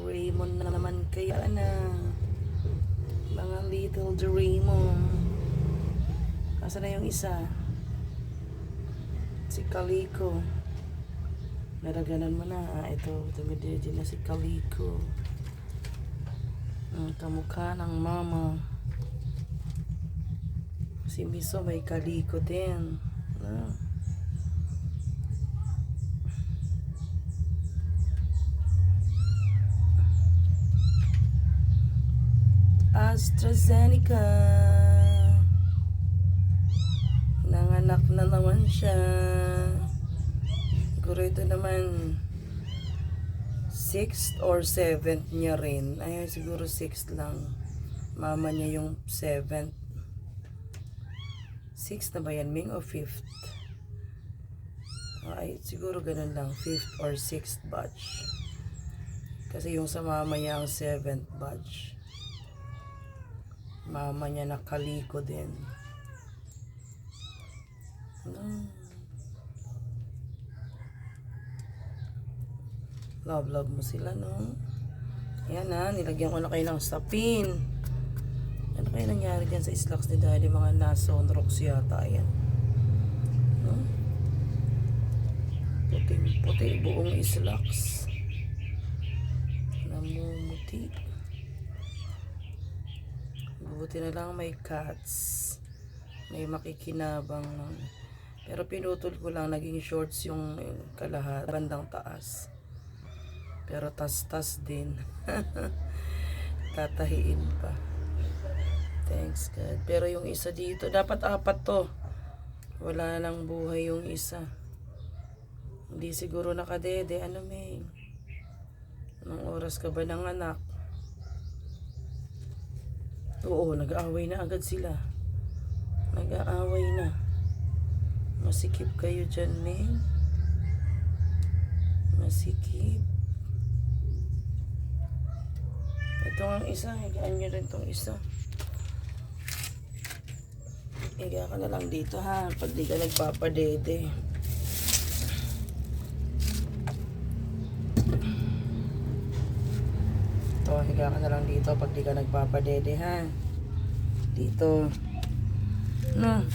Doraemon na naman kaya na. Mga little Doraemon. Asa na yung isa? Si Kaliko. Naraganan mo na. Ito, dumididi na si Kaliko. Ang kamukha ng mama. Si Miso may Kaliko din. AstraZeneca. Nanganak na naman siya. Siguro ito naman 6th or 7th niya rin. Ay, siguro 6th lang. Mama niya yung 7th. 6th na ba yan, Ming? O 5th? Ay, siguro ganun lang. 5th or 6th batch. Kasi yung sa mama niya ang 7th batch. Mama niya na Kaliko din. Love mo sila, no? Ayan na, nilagyan ko na kayo ng sapin. Ano kaya nangyari dyan sa slacks ni Daddy? Mga nason rocks yata, ayan. No? Puting-puti buong slacks. Namumuti. Buti na lang may cats. May makikinabang lang. Pero pinutol ko lang, naging shorts yung kalahat, bandang taas. Pero tas-tas din. Tatahiin pa. Thanks God. Pero yung isa dito, dapat 4 to. Wala nang buhay yung isa. Hindi siguro nakadede. Ano, May? Anong oras ka ba ng anak? Oo, nag-aaway na agad sila. Nag-aaway na. Masikip kayo dyan, May. Masikip. Ito ang isa. Higaan nyo rin itong isa. Higa ka na lang dito, ha. Pag di ka nagpapadede. Ito, higa ka na lang dito pag di ka nagpapadede, ha. Dito. No.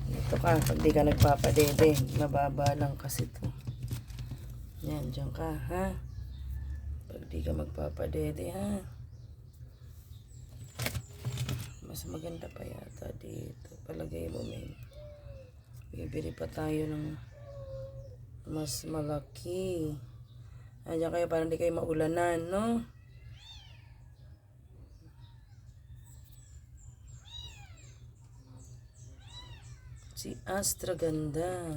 Dito ka pag di ka nagpapadede. Mababa lang kasi to. Yan, dyan ka, ha. Pag di ka magpapadede, ha. Mas maganda pa yata dito. Palagay mo, men. Bibili pa tayo ng mas malaki. Andiyan kayo para hindi kayo maulanan, no? Si Astra ganda.